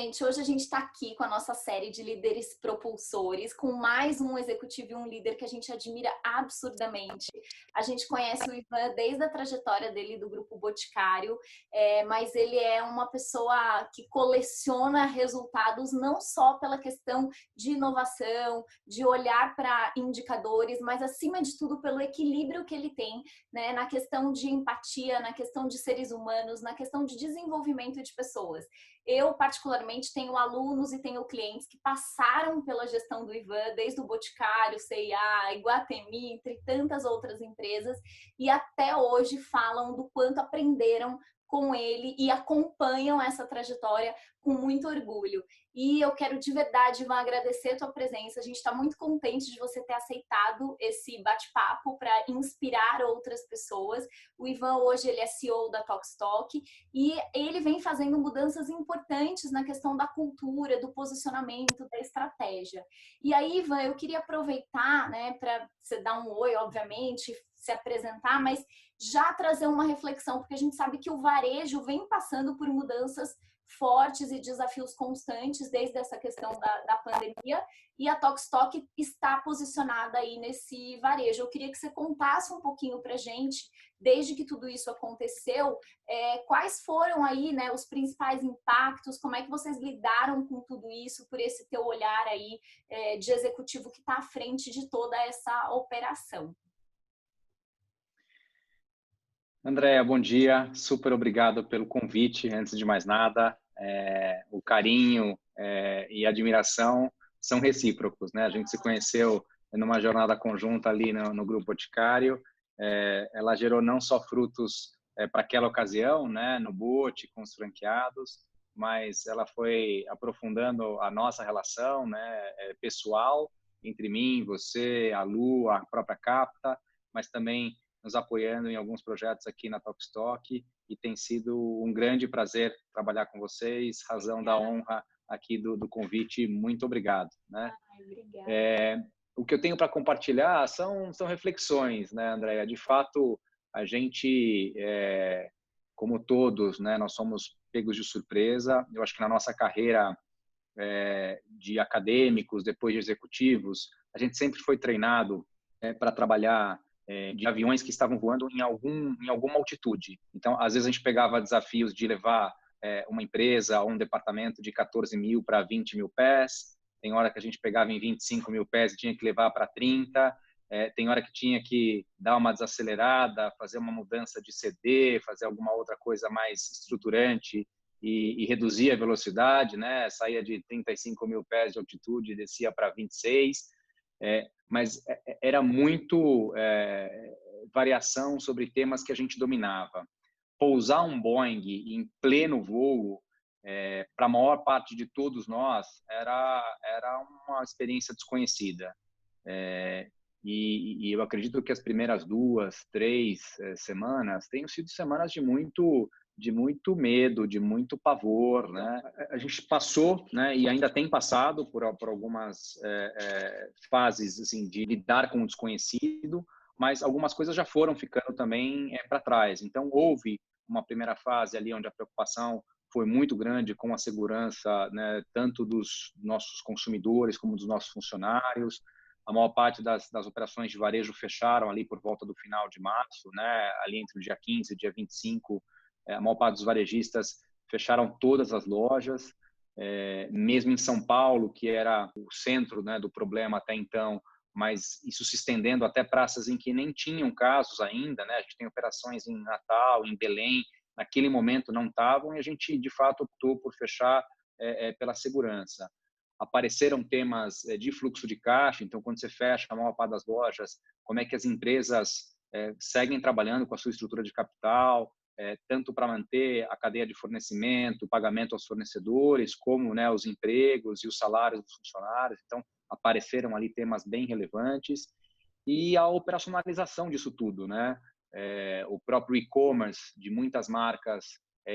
gente, hoje a gente está aqui com a nossa série de líderes propulsores, com mais um executivo e um líder que a gente admira absurdamente. A gente conhece o Ivan desde a trajetória dele do Grupo Boticário, mas ele é uma pessoa que coleciona resultados não só pela questão de inovação, de olhar para indicadores, mas acima de tudo pelo equilíbrio que ele tem, né, na questão de empatia, na questão de seres humanos, na questão de desenvolvimento de pessoas. Eu, particularmente, tenho alunos e tenho clientes que passaram pela gestão do Ivan, desde o Boticário, C&A, Iguatemi, entre tantas outras empresas, e até hoje falam do quanto aprenderam com ele e acompanham essa trajetória com muito orgulho. E eu quero de verdade, Ivan, agradecer a tua presença. A gente está muito contente de você ter aceitado esse bate-papo para inspirar outras pessoas. O Ivan hoje ele é CEO da Tokstok e ele vem fazendo mudanças importantes na questão da cultura, do posicionamento, da estratégia. E aí, Ivan, eu queria aproveitar, né, para você dar um oi, obviamente, se apresentar, mas já trazer uma reflexão, porque a gente sabe que o varejo vem passando por mudanças fortes e desafios constantes desde essa questão da pandemia, e a Tokstok está posicionada aí nesse varejo. Eu queria que você contasse um pouquinho para a gente, desde que tudo isso aconteceu, quais foram aí, né, os principais impactos, como é que vocês lidaram com tudo isso, por esse teu olhar aí de executivo que está à frente de toda essa operação. Andréa, bom dia. Super obrigado pelo convite. Antes de mais nada, o carinho e a admiração são recíprocos, né? A gente se conheceu numa jornada conjunta ali no Grupo Boticário. Ela gerou não só frutos para aquela ocasião, né, no Bote, com os franqueados, mas ela foi aprofundando a nossa relação, né, pessoal, entre mim, você, a Lu, a própria Capta, mas também nos apoiando em alguns projetos aqui na Tokstok, e tem sido um grande prazer trabalhar com vocês, razão da honra aqui do convite, muito obrigado, né? O que eu tenho para compartilhar são reflexões, né, Andréa? De fato, a gente, como todos, né, nós somos pegos de surpresa. Eu acho que na nossa carreira de acadêmicos, depois de executivos, a gente sempre foi treinado para trabalhar de aviões que estavam voando em alguma altitude. Então, às vezes a gente pegava desafios de levar uma empresa ou um departamento de 14 mil para 20 mil pés. Tem hora que a gente pegava em 25 mil pés e tinha que levar para 30. Tem hora que tinha que dar uma desacelerada, fazer uma mudança de CD, fazer alguma outra coisa mais estruturante e reduzir a velocidade, né? Saía de 35 mil pés de altitude e descia para 26. Mas era muito variação sobre temas que a gente dominava. Pousar um Boeing em pleno voo, para a maior parte de todos nós, era uma experiência desconhecida. E eu acredito que as primeiras 2, 3 semanas tenham sido semanas de muito medo, de muito pavor, né? A gente passou, né, e ainda tem passado por algumas fases assim, de lidar com o desconhecido, mas algumas coisas já foram ficando também para trás. Então, houve uma primeira fase ali onde a preocupação foi muito grande com a segurança, né, tanto dos nossos consumidores como dos nossos funcionários. A maior parte das operações de varejo fecharam ali por volta do final de março, né, ali entre o dia 15 e o dia 25. A maior parte dos varejistas fecharam todas as lojas, mesmo em São Paulo, que era o centro, né, do problema até então, mas isso se estendendo até praças em que nem tinham casos ainda, né? A gente tem operações em Natal, em Belém, naquele momento não estavam, e a gente, de fato, optou por fechar pela segurança. Apareceram temas de fluxo de caixa, então, quando você fecha a maior parte das lojas, como é que as empresas seguem trabalhando com a sua estrutura de capital, tanto para manter a cadeia de fornecimento, o pagamento aos fornecedores, como, né, os empregos e os salários dos funcionários. Então, apareceram ali temas bem relevantes, e a operacionalização disso tudo, né? O próprio e-commerce de muitas marcas,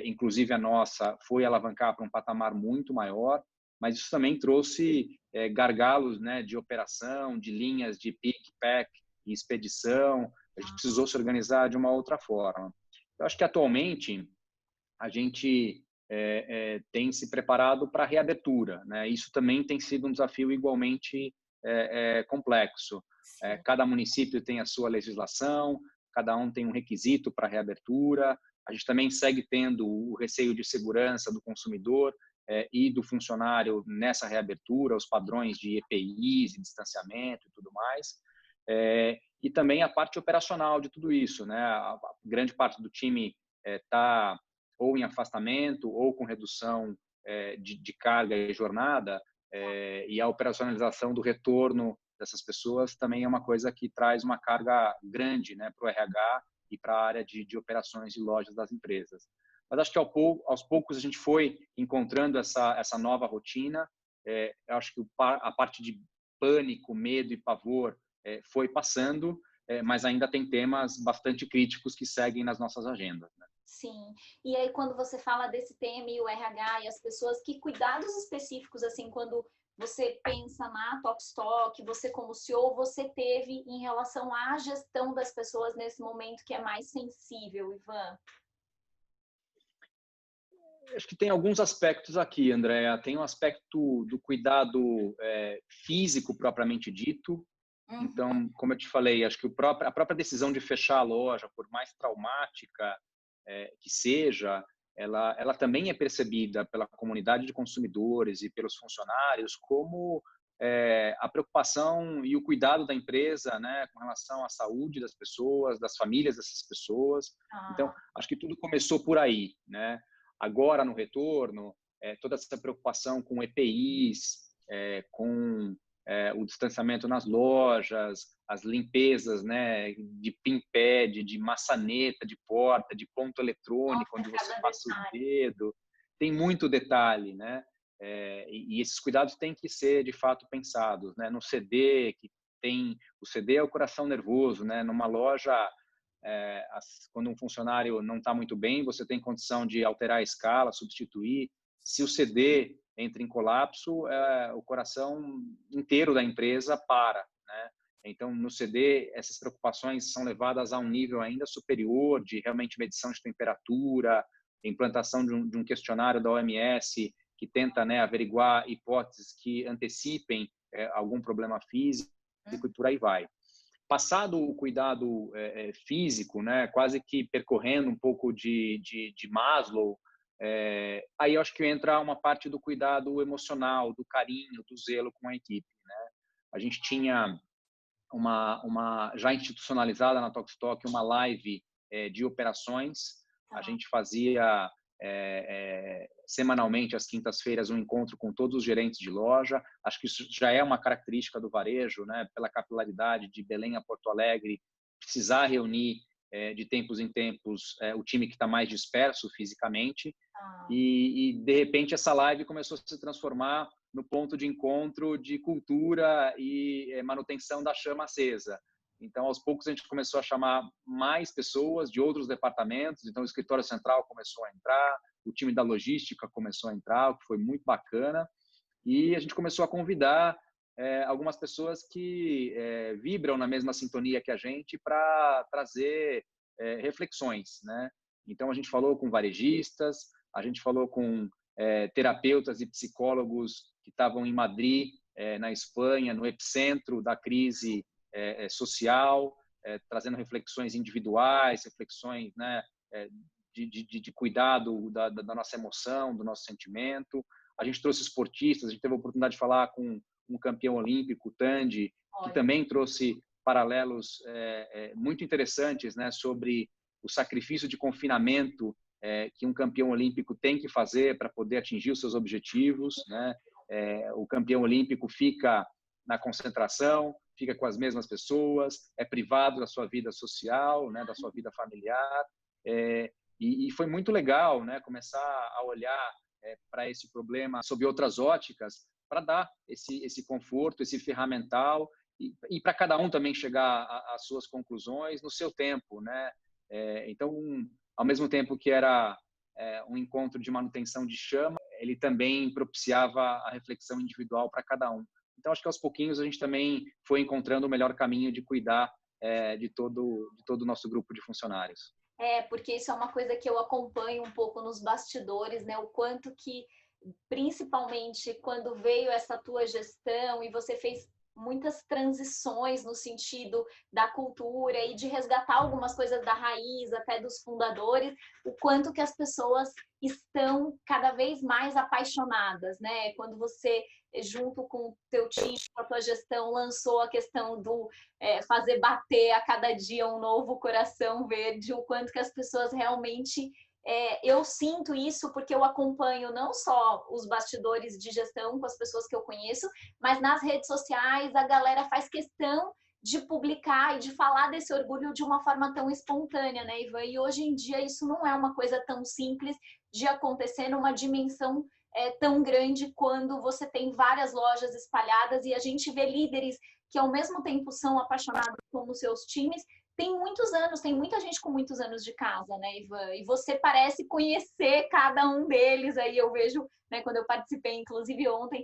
inclusive a nossa, foi alavancar para um patamar muito maior, mas isso também trouxe gargalos, né, de operação, de linhas de pick, pack e expedição. A gente precisou se organizar de uma outra forma. Eu acho que atualmente a gente tem se preparado para a reabertura, né? Isso também tem sido um desafio igualmente complexo. Sim. Cada município tem a sua legislação, cada um tem um requisito para a reabertura. A gente também segue tendo o receio de segurança do consumidor e do funcionário nessa reabertura, os padrões de EPIs, e distanciamento e tudo mais. E também a parte operacional de tudo isso, né? A grande parte do time está ou em afastamento ou com redução de carga e jornada, e a operacionalização do retorno dessas pessoas também é uma coisa que traz uma carga grande, né, para o RH e para a área de operações e lojas das empresas. Mas acho que aos poucos a gente foi encontrando essa nova rotina. Eu acho que a parte de pânico, medo e pavor foi passando, mas ainda tem temas bastante críticos que seguem nas nossas agendas, né? Sim. E aí, quando você fala desse tema e o RH e as pessoas, que cuidados específicos, assim, quando você pensa na Tokstok, você como CEO, você teve em relação à gestão das pessoas nesse momento que é mais sensível, Ivan? Acho que tem alguns aspectos aqui, Andréa. Tem um aspecto do cuidado físico propriamente dito. Uhum. Então, como eu te falei, acho que a própria decisão de fechar a loja, por mais traumática que seja, ela também é percebida pela comunidade de consumidores e pelos funcionários como a preocupação e o cuidado da empresa, né, com relação à saúde das pessoas, das famílias dessas pessoas. Então, acho que tudo começou por aí, né? Agora, no retorno, toda essa preocupação com EPIs, com o distanciamento nas lojas, as limpezas, né, de pin-pad, de maçaneta, de porta, de ponto eletrônico, Nossa, onde você cada passa o detalhe. dedo. Tem muito detalhe, né? E esses cuidados têm que ser, de fato, pensados, né? No CD, que tem... O CD é o coração nervoso, né? Numa loja, quando um funcionário não está muito bem, você tem condição de alterar a escala, substituir. Se o CD entra em colapso, o coração inteiro da empresa para, né? Então, no CD, essas preocupações são levadas a um nível ainda superior de realmente medição de temperatura, implantação de um questionário da OMS que tenta, né, averiguar hipóteses que antecipem algum problema físico e por aí vai. Passado o cuidado físico, né, quase que percorrendo um pouco de Maslow, aí eu acho que entra uma parte do cuidado emocional, do carinho, do zelo com a equipe, né? A gente tinha já institucionalizada na Tokstok uma live de operações. A gente fazia semanalmente, às quintas-feiras, um encontro com todos os gerentes de loja. Acho que isso já é uma característica do varejo, né? Pela capilaridade de Belém a Porto Alegre, precisar reunir de tempos em tempos o time que está mais disperso fisicamente. E, de repente, essa live começou a se transformar no ponto de encontro de cultura e manutenção da chama acesa. Então, aos poucos, a gente começou a chamar mais pessoas de outros departamentos. Então, o escritório central começou a entrar, o time da logística começou a entrar, o que foi muito bacana. E a gente começou a convidar algumas pessoas que vibram na mesma sintonia que a gente para trazer reflexões, né? Então, a gente falou com varejistas, a gente falou com terapeutas e psicólogos que estavam em Madrid, na Espanha, no epicentro da crise social, trazendo reflexões individuais, reflexões, né, de cuidado da nossa emoção, do nosso sentimento. A gente trouxe esportistas, a gente teve a oportunidade de falar com um campeão olímpico, Tandy, que também trouxe paralelos muito interessantes, né, sobre o sacrifício de confinamento que um campeão olímpico tem que fazer para poder atingir os seus objetivos, né? O campeão olímpico fica na concentração, fica com as mesmas pessoas, é privado da sua vida social, né, da sua vida familiar, e foi muito legal, né, começar a olhar para esse problema sob outras óticas, para dar esse conforto, esse ferramental, e para cada um também chegar às suas conclusões no seu tempo, né? Então, ao mesmo tempo que era um encontro de manutenção de chama, ele também propiciava a reflexão individual para cada um. Então, acho que aos pouquinhos a gente também foi encontrando o melhor caminho de cuidar de todo o nosso grupo de funcionários. Porque isso é uma coisa que eu acompanho um pouco nos bastidores, né? O quanto que, principalmente quando veio essa tua gestão e você fez muitas transições no sentido da cultura e de resgatar algumas coisas da raiz, até dos fundadores, o quanto que as pessoas estão cada vez mais apaixonadas, né? Quando você, junto com o teu time, com a tua gestão, lançou a questão do fazer bater a cada dia um novo coração verde, o quanto que as pessoas realmente eu sinto isso porque eu acompanho não só os bastidores de gestão com as pessoas que eu conheço, mas nas redes sociais a galera faz questão de publicar e de falar desse orgulho de uma forma tão espontânea, né, Ivan? E hoje em dia isso não é uma coisa tão simples de acontecer numa dimensão tão grande quando você tem várias lojas espalhadas e a gente vê líderes que ao mesmo tempo são apaixonados como seus times, tem muitos anos, tem muita gente com muitos anos de casa, né, Ivan? E você parece conhecer cada um deles. Aí eu vejo, né, quando eu participei, inclusive ontem,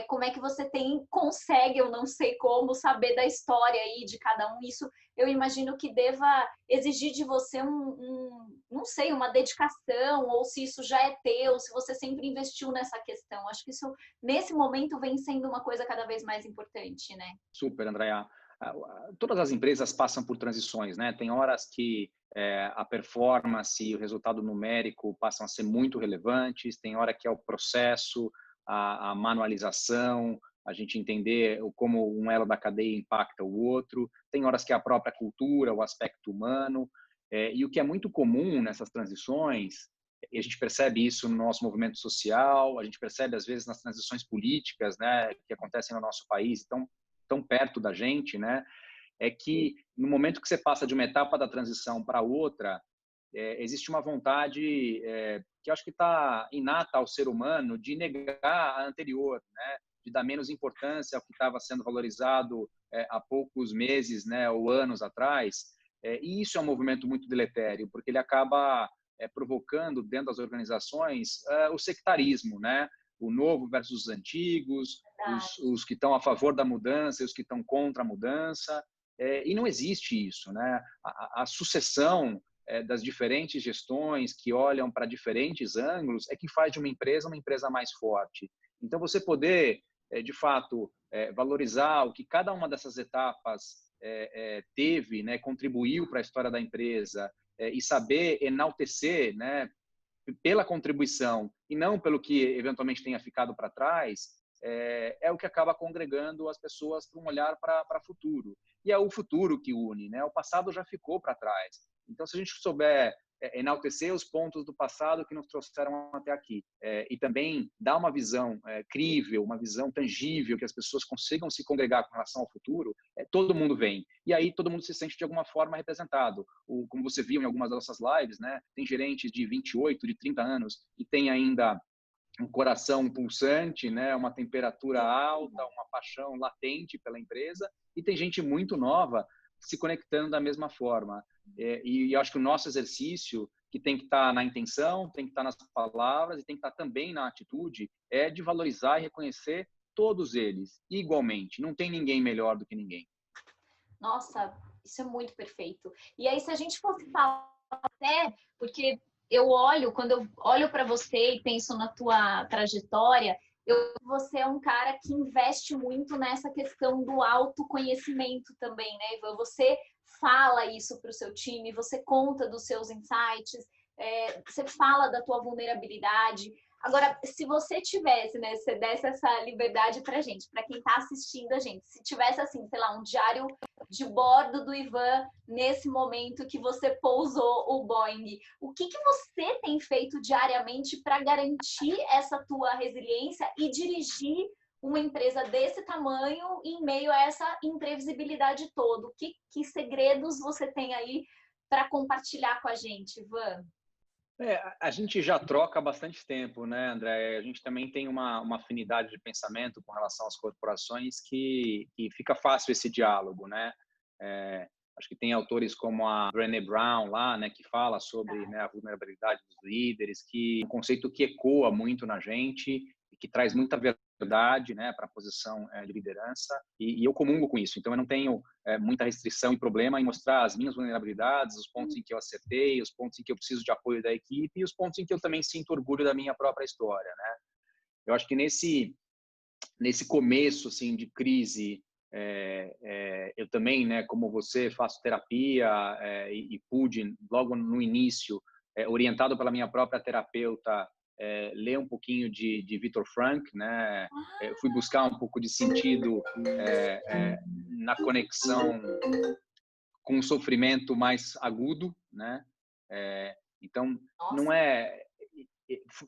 como é que você consegue, eu não sei como, saber da história aí de cada um. Isso eu imagino que deva exigir de você não sei, uma dedicação, ou se isso já é teu, se você sempre investiu nessa questão. Acho que isso, nesse momento, vem sendo uma coisa cada vez mais importante, né? Super, Andréa. Todas as empresas passam por transições, né? Tem horas que a performance e o resultado numérico passam a ser muito relevantes, tem hora que é o processo, a manualização, a gente entender como um elo da cadeia impacta o outro, tem horas que é a própria cultura, o aspecto humano, e o que é muito comum nessas transições, e a gente percebe isso no nosso movimento social, a gente percebe às vezes nas transições políticas, né, que acontecem no nosso país, então tão perto da gente, né? É que no momento que você passa de uma etapa da transição para outra, existe uma vontade que eu acho que está inata ao ser humano de negar a anterior, né? De dar menos importância ao que estava sendo valorizado há poucos meses, né? Ou anos atrás. E isso é um movimento muito deletério, porque ele acaba provocando dentro das organizações o sectarismo, né? O novo versus os antigos, os que estão a favor da mudança e os que estão contra a mudança. E não existe isso, né? A sucessão das diferentes gestões que olham para diferentes ângulos é que faz de uma empresa mais forte. Então, você poder, de fato, valorizar o que cada uma dessas etapas teve, né, contribuiu para a história da empresa, e saber enaltecer, né, pela contribuição e não pelo que eventualmente tenha ficado para trás, é o que acaba congregando as pessoas para um olhar para o futuro. E é o futuro que une, né? O passado já ficou para trás. Então, se a gente souber enaltecer os pontos do passado que nos trouxeram até aqui, e também dar uma visão crível, uma visão tangível, que as pessoas consigam se congregar com relação ao futuro, todo mundo vem. E aí todo mundo se sente de alguma forma representado. Como você viu em algumas das nossas lives, né? Tem gerentes de 28, de 30 anos e tem ainda um coração pulsante, né, uma temperatura alta, uma paixão latente pela empresa, e tem gente muito nova se conectando da mesma forma. E eu acho que o nosso exercício, que tem que estar na intenção, tem que estar nas palavras e tem que estar também na atitude, é de valorizar e reconhecer todos eles igualmente. Não tem ninguém melhor do que ninguém. Nossa, isso é muito perfeito. E aí, se a gente fosse falar até, porque quando eu olho para você e penso na tua trajetória, você é um cara que investe muito nessa questão do autoconhecimento também, né, Ivan? Você fala isso para o seu time, você conta dos seus insights, você fala da tua vulnerabilidade. Agora, se você tivesse, né, se desse essa liberdade pra gente, para quem está assistindo a gente, se tivesse assim, sei lá, um diário de bordo do Ivan nesse momento que você pousou o Boeing, o que você tem feito diariamente para garantir essa tua resiliência e dirigir uma empresa desse tamanho em meio a essa imprevisibilidade toda? Que segredos você tem aí para compartilhar com a gente, Ivan? A gente já troca há bastante tempo, né, André? A gente também tem uma afinidade de pensamento com relação às corporações que fica fácil esse diálogo, né? Acho que tem autores como a Brené Brown lá, né, que fala sobre, né, a vulnerabilidade dos líderes, que é um conceito que ecoa muito na gente e que traz muita verdade verdade, né, para a posição de liderança, e eu comungo com isso. Então, eu não tenho muita restrição e problema em mostrar as minhas vulnerabilidades, os pontos em que eu acertei, os pontos em que eu preciso de apoio da equipe e os pontos em que eu também sinto orgulho da minha própria história, né? Eu acho que nesse começo assim de crise, eu também, né, como você, faço terapia e pude logo no início, orientado pela minha própria terapeuta, ler um pouquinho de Viktor Frankl, né? Eu fui buscar um pouco de sentido na conexão com o sofrimento mais agudo, né? Então, não Nossa. é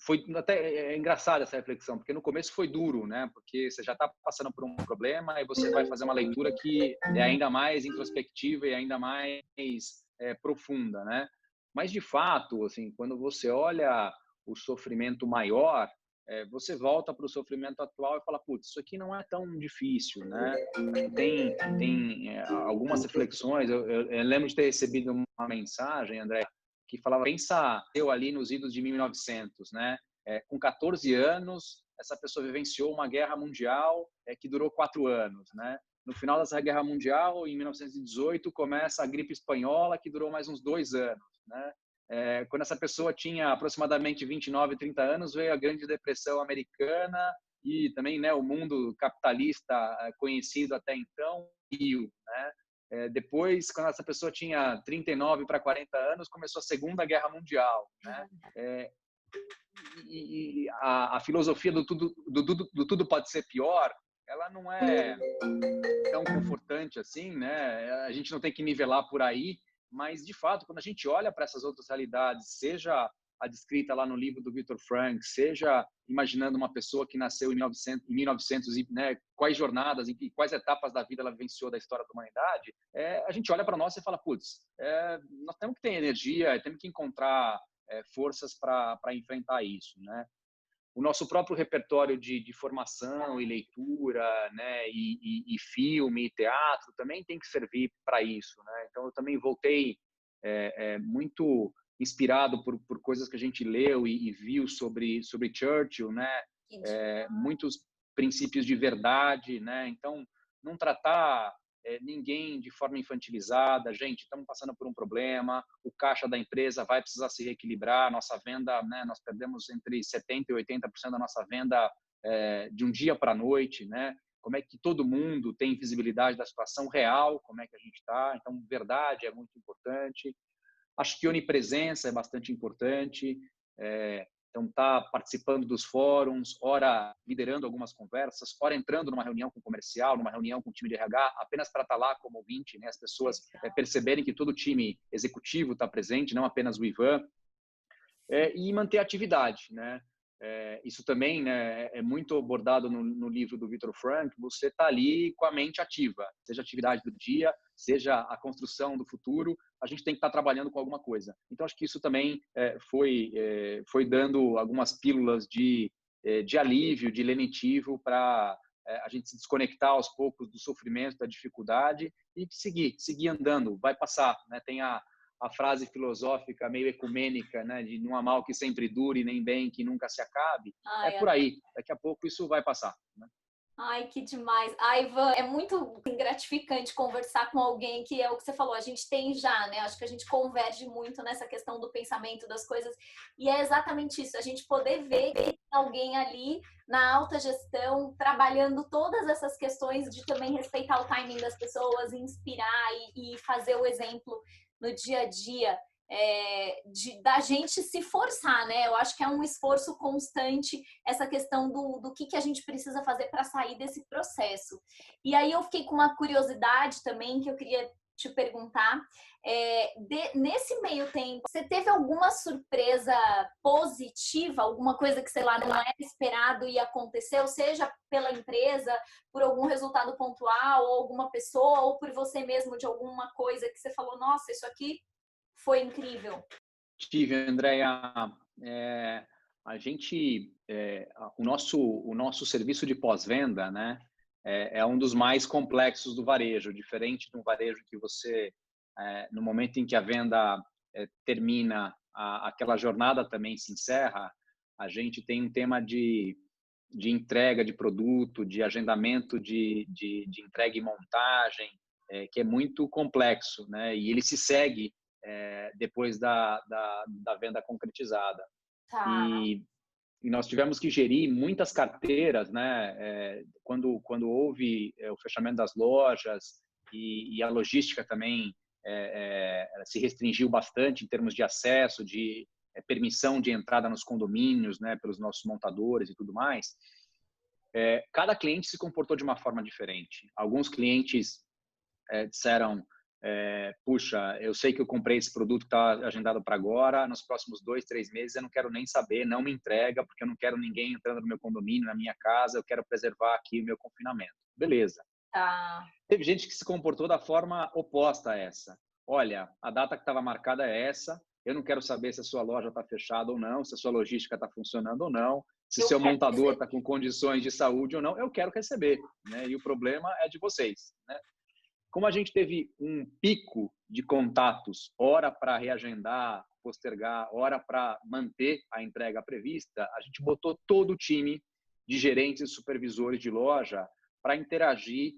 foi até engraçada essa reflexão, porque no começo foi duro, né? Porque você já está passando por um problema e você vai fazer uma leitura que é ainda mais introspectiva e ainda mais profunda, né? Mas de fato, assim, quando você olha o sofrimento maior, você volta para o sofrimento atual e fala, putz, isso aqui não é tão difícil, né? Acho que tem algumas reflexões. Eu lembro de ter recebido uma mensagem, André, que falava, pensa eu ali nos idos de 1900, né? Com 14 anos, essa pessoa vivenciou uma guerra mundial que durou 4 anos, né? No final dessa guerra mundial, em 1918, começa a gripe espanhola, que durou mais uns 2 anos, né? Quando essa pessoa tinha aproximadamente 29, 30 anos, veio a Grande Depressão Americana e também, né, o mundo capitalista conhecido até então, né? Depois, quando essa pessoa tinha 39 para 40 anos, começou a Segunda Guerra Mundial, né? E a filosofia do tudo pode ser pior, ela não é tão confortante assim, né? A gente não tem que nivelar por aí, mas de fato, quando a gente olha para essas outras realidades, seja a descrita lá no livro do Viktor Frankl, seja imaginando uma pessoa que nasceu em 1900 e, né, quais jornadas e quais etapas da vida ela vivenciou da história da humanidade, a gente olha para nós e fala, putz, nós temos que ter energia, temos que encontrar forças para enfrentar isso, né? O nosso próprio repertório de formação e leitura, né, e filme e teatro também tem que servir para isso, né? Então eu também voltei muito inspirado por coisas que a gente leu e viu sobre Churchill, né? Muitos princípios de verdade, né? Então não tratar ninguém de forma infantilizada. Gente, estamos passando por um problema, o caixa da empresa vai precisar se reequilibrar, nossa venda, né, nós perdemos entre 70% e 80% da nossa venda de um dia para a noite, né? Como é que todo mundo tem visibilidade da situação real, como é que a gente está. Então, verdade é muito importante. Acho que onipresença é bastante importante. Então, tá participando dos fóruns, ora liderando algumas conversas, ora entrando numa reunião com o comercial, numa reunião com o time de RH, apenas para estar lá como ouvinte, né? As pessoas perceberem que todo o time executivo está presente, não apenas o Ivan, e manter a atividade, né? Isso também, né, é muito abordado no livro do Viktor Frankl. Você está ali com a mente ativa, seja a atividade do dia, seja a construção do futuro, a gente tem que estar trabalhando com alguma coisa. Então, acho que isso também foi dando algumas pílulas de alívio, de lenitivo para a gente se desconectar aos poucos do sofrimento, da dificuldade e seguir andando, vai passar, né? Tem a frase filosófica meio ecumênica, né, de não há mal que sempre dure, nem bem que nunca se acabe, é Ai, por aí. Daqui a pouco isso vai passar, né? ai, que demais. Ai, Ivan, é muito gratificante conversar com alguém que é o que você falou, a gente tem já, né? Acho que a gente converge muito nessa questão do pensamento das coisas. E é exatamente isso, a gente poder ver que tem alguém ali na alta gestão, trabalhando todas essas questões de também respeitar o timing das pessoas, inspirar e fazer o exemplo no dia a dia. Da gente se forçar, né? Eu acho que é um esforço constante essa questão do que a gente precisa fazer para sair desse processo. E aí eu fiquei com uma curiosidade também que eu queria te perguntar. Nesse meio tempo, você teve alguma surpresa positiva, alguma coisa que, sei lá, não era esperado e aconteceu, seja pela empresa, por algum resultado pontual, ou alguma pessoa, ou por você mesmo de alguma coisa que você falou, nossa, isso aqui foi incrível? Tive, Andréia, a gente, o nosso serviço de pós-venda, né, é um dos mais complexos do varejo, diferente de um varejo que você, no momento em que a venda termina, aquela jornada também se encerra. A gente tem um tema de entrega de produto, de agendamento de entrega e montagem, que é muito complexo, né? E ele se segue depois da venda concretizada. Tá. E nós tivemos que gerir muitas carteiras, né? Quando houve o fechamento das lojas e a logística também se restringiu bastante em termos de acesso, de permissão de entrada nos condomínios, né? Pelos nossos montadores e tudo mais. Cada cliente se comportou de uma forma diferente. Alguns clientes disseram: puxa, eu sei que eu comprei esse produto que está agendado para agora, nos próximos 2, 3 meses eu não quero nem saber, não me entrega, porque eu não quero ninguém entrando no meu condomínio, na minha casa, eu quero preservar aqui o meu confinamento. Beleza. Tá. Teve gente que se comportou da forma oposta a essa. Olha, a data que estava marcada é essa, eu não quero saber se a sua loja está fechada ou não, se a sua logística está funcionando ou não, se Eu seu quero montador receber. está com condições de saúde ou não, eu quero receber, né? E o problema é de vocês, né? Como a gente teve um pico de contatos, hora para reagendar, postergar, hora para manter a entrega prevista, a gente botou todo o time de gerentes e supervisores de loja para interagir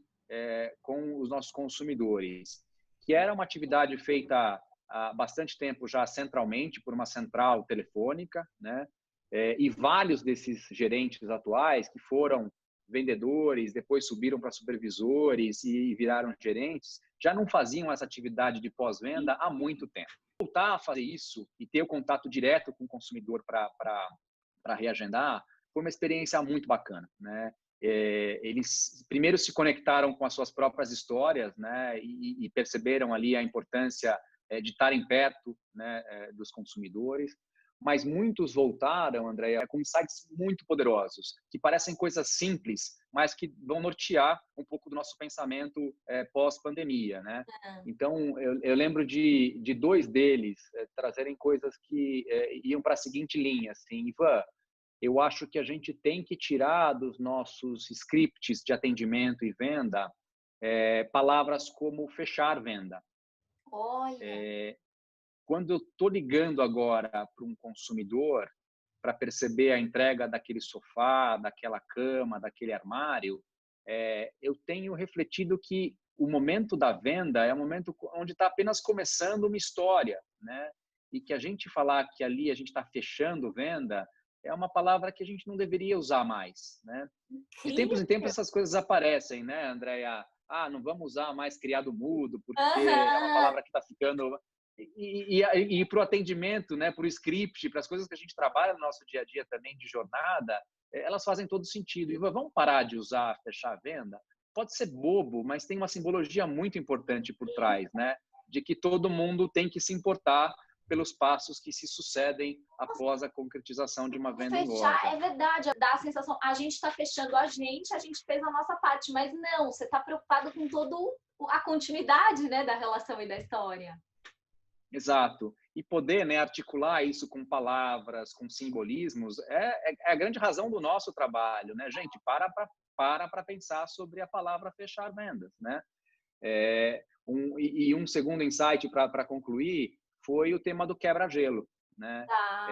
com os nossos consumidores, que era uma atividade feita há bastante tempo já centralmente, por uma central telefônica, né? E vários desses gerentes atuais que foram vendedores, depois subiram para supervisores e viraram gerentes, já não faziam essa atividade de pós-venda há muito tempo. Voltar a fazer isso e ter o contato direto com o consumidor para reagendar foi uma experiência muito bacana, né? Eles primeiro se conectaram com as suas próprias histórias, né? E perceberam ali a importância de estarem perto, né, dos consumidores. Mas muitos voltaram, Andréia, com insights muito poderosos, que parecem coisas simples, mas que vão nortear um pouco do nosso pensamento pós-pandemia, né? Então, eu lembro de 2 deles trazerem coisas que iam para a seguinte linha, assim: Ivan, eu acho que a gente tem que tirar dos nossos scripts de atendimento e venda palavras como fechar venda. Olha. Quando eu estou ligando agora para um consumidor para perceber a entrega daquele sofá, daquela cama, daquele armário, eu tenho refletido que o momento da venda é um momento onde está apenas começando uma história, né? E que a gente falar que ali a gente está fechando venda é uma palavra que a gente não deveria usar mais, né? De tempos em tempos Incrível. essas coisas aparecem, né, Andréia? Ah, não vamos usar mais criado mudo, porque é uma Aham. palavra que está ficando e para o atendimento, né, para o script, para as coisas que a gente trabalha no nosso dia a dia também de jornada, elas fazem todo sentido. E vamos parar de usar fechar a venda? Pode ser bobo, mas tem uma simbologia muito importante por trás, né? De que todo mundo tem que se importar pelos passos que se sucedem após a concretização de uma venda em Fechar loja. é verdade, dá a sensação, a gente está fechando a gente fez a nossa parte, mas não, você está preocupado com toda a continuidade, né, da relação e da história. Exato. E poder, né, articular isso com palavras, com simbolismos, é a grande razão do nosso trabalho, né? Gente, para pensar sobre a palavra fechar vendas, né? Um segundo insight para concluir foi o tema do quebra-gelo, né? Tá.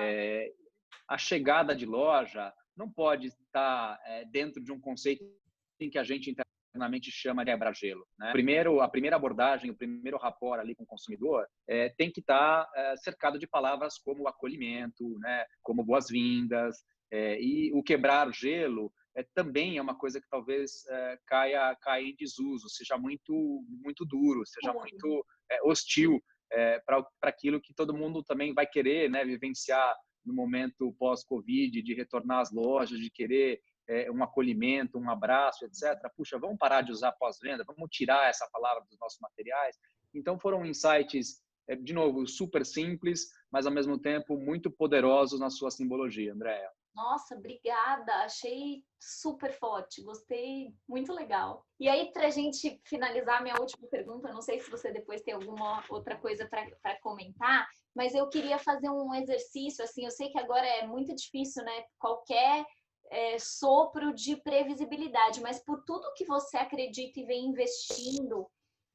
A chegada de loja não pode estar dentro de um conceito em que a gente internamente chama de quebra-gelo, né? A primeira abordagem, o primeiro rapport ali com o consumidor tem que estar cercado de palavras como acolhimento, né? Como boas-vindas, e o quebrar gelo também é uma coisa que talvez caia em desuso, seja muito duro, seja muito hostil para aquilo que todo mundo também vai querer, né, vivenciar no momento pós-Covid, de retornar às lojas, de querer um acolhimento, um abraço, etc. Puxa, vamos parar de usar pós-venda, vamos tirar essa palavra dos nossos materiais. Então, foram insights, de novo, super simples, mas, ao mesmo tempo, muito poderosos na sua simbologia, Andréia. Nossa, obrigada. Achei super forte, gostei, muito legal. E aí, para a gente finalizar, minha última pergunta, eu não sei se você depois tem alguma outra coisa para comentar, mas eu queria fazer um exercício, assim, eu sei que agora é muito difícil, né? Qualquer sopro de previsibilidade, mas por tudo que você acredita e vem investindo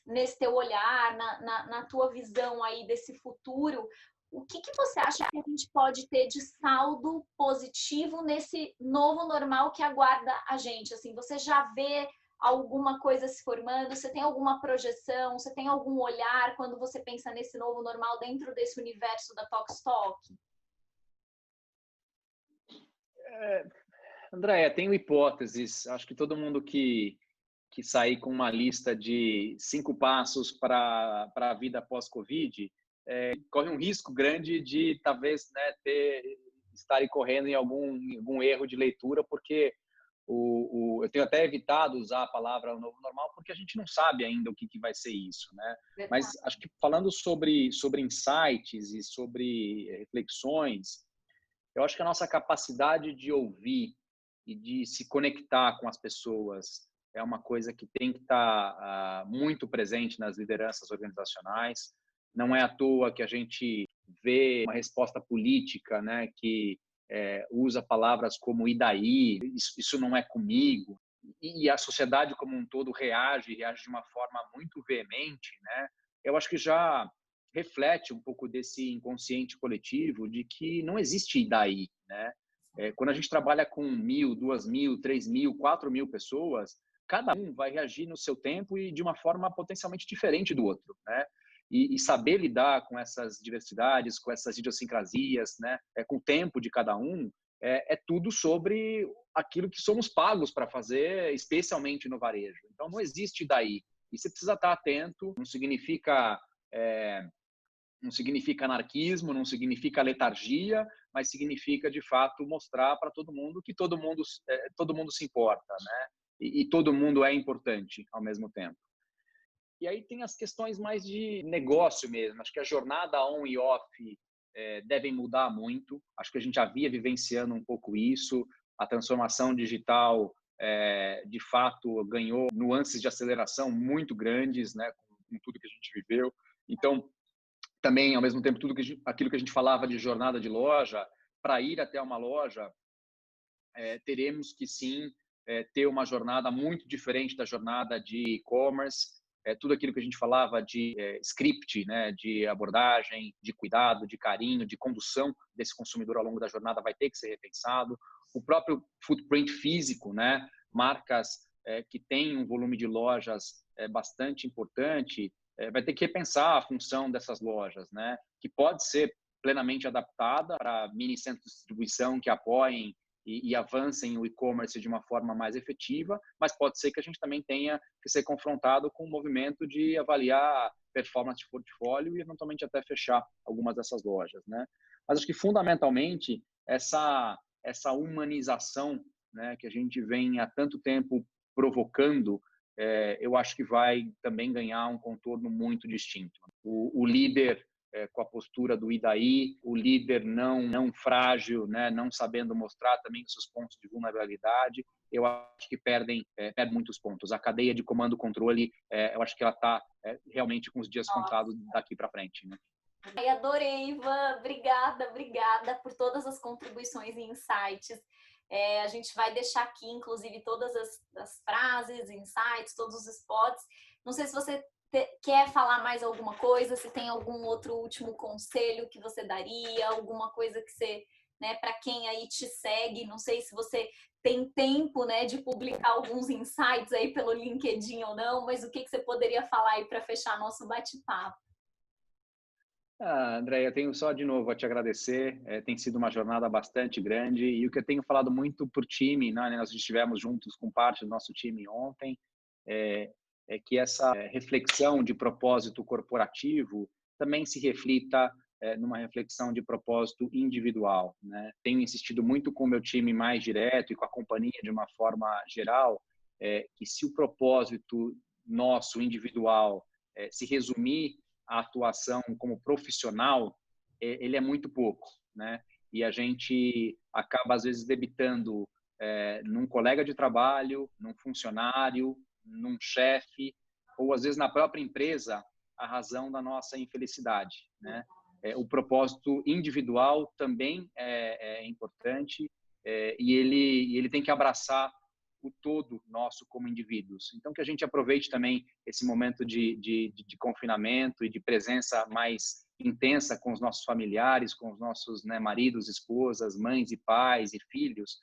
nesse teu olhar, na tua visão aí desse futuro, O que você acha que a gente pode ter de saldo positivo nesse novo normal que aguarda a gente? Assim, você já vê alguma coisa se formando? Você tem alguma projeção? Você tem algum olhar quando você pensa nesse novo normal dentro desse universo da Tokstok? Andréia, tenho hipóteses. Acho que todo mundo que sair com uma lista de 5 passos para a vida pós-Covid corre um risco grande de talvez, né, estar correndo em algum erro de leitura, porque eu tenho até evitado usar a palavra novo normal, porque a gente não sabe ainda o que vai ser isso, né? Mas acho que falando sobre insights e sobre reflexões, eu acho que a nossa capacidade de ouvir e de se conectar com as pessoas é uma coisa que tem que estar muito presente nas lideranças organizacionais. Não é à toa que a gente vê uma resposta política, né, que usa palavras como "e daí?", isso não é comigo, e a sociedade como um todo reage de uma forma muito veemente, né? Eu acho que já reflete um pouco desse inconsciente coletivo de que não existe "e daí?", né? Quando a gente trabalha com 1.000, 2.000, 3.000, 4.000 pessoas, cada um vai reagir no seu tempo e de uma forma potencialmente diferente do outro, né? E saber lidar com essas diversidades, com essas idiosincrasias, né? Com o tempo de cada um, é tudo sobre aquilo que somos pagos para fazer, especialmente no varejo. Então, não existe daí. E você precisa estar atento, não significa anarquismo, não significa letargia, mas significa, de fato, mostrar para todo mundo que todo mundo se importa, né? E todo mundo é importante ao mesmo tempo. E aí tem as questões mais de negócio mesmo. Acho que a jornada on e off devem mudar muito. Acho que a gente já via vivenciando um pouco isso. A transformação digital, de fato, ganhou nuances de aceleração muito grandes, né, com tudo que a gente viveu. Então, também, ao mesmo tempo, aquilo que a gente falava de jornada de loja, para ir até uma loja, teremos que sim ter uma jornada muito diferente da jornada de e-commerce. Tudo aquilo que a gente falava de script, né, de abordagem, de cuidado, de carinho, de condução desse consumidor ao longo da jornada vai ter que ser repensado. O próprio footprint físico, né, marcas que têm um volume de lojas bastante importante, vai ter que repensar a função dessas lojas, né, que pode ser plenamente adaptada para mini centros de distribuição que apoiem e avancem o e-commerce de uma forma mais efetiva, mas pode ser que a gente também tenha que ser confrontado com o movimento de avaliar performance de portfólio e eventualmente até fechar algumas dessas lojas, né? Mas acho que fundamentalmente essa humanização, né, que a gente vem há tanto tempo provocando, eu acho que vai também ganhar um contorno muito distinto. O líder com a postura do "e daí?", o líder não frágil, né, não sabendo mostrar também os seus pontos de vulnerabilidade, eu acho que perde muitos pontos. A cadeia de comando-controle, eu acho que ela está realmente com os dias contados daqui para frente, né? Ai, adorei, Ivan. Obrigada por todas as contribuições e insights. A gente vai deixar aqui, inclusive, todas as frases, insights, todos os spots. Não sei se você quer falar mais alguma coisa, se tem algum outro último conselho que você daria, alguma coisa que você, né, para quem aí te segue, não sei se você tem tempo, né, de publicar alguns insights aí pelo LinkedIn ou não, mas o que você poderia falar aí para fechar nosso bate-papo? André, eu tenho só de novo a te agradecer. Tem sido uma jornada bastante grande e o que eu tenho falado muito por time, né, nós estivemos juntos com parte do nosso time ontem, é que essa reflexão de propósito corporativo também se reflita numa reflexão de propósito individual, né? Tenho insistido muito com o meu time mais direto e com a companhia de uma forma geral, que se o propósito nosso individual se resumir à atuação como profissional, ele é muito pouco, né? E a gente acaba às vezes debitando num colega de trabalho, num funcionário, num chefe, ou às vezes na própria empresa, a razão da nossa infelicidade, né? O propósito individual também é importante e ele tem que abraçar o todo nosso como indivíduos. Então, que a gente aproveite também esse momento de confinamento e de presença mais intensa com os nossos familiares, com os nossos, né, maridos, esposas, mães e pais e filhos,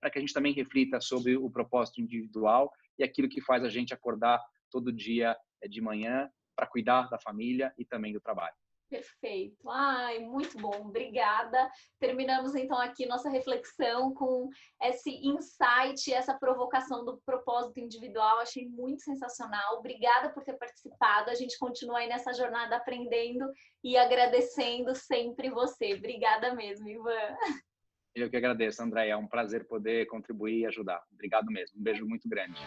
para que a gente também reflita sobre o propósito individual e aquilo que faz a gente acordar todo dia de manhã para cuidar da família e também do trabalho. Perfeito. Ai, muito bom. Obrigada. Terminamos então aqui nossa reflexão com esse insight, essa provocação do propósito individual. Achei muito sensacional. Obrigada por ter participado. A gente continua aí nessa jornada aprendendo e agradecendo sempre você. Obrigada mesmo, Ivan. Eu que agradeço, Andréia. É um prazer poder contribuir e ajudar. Obrigado mesmo. Um beijo muito grande.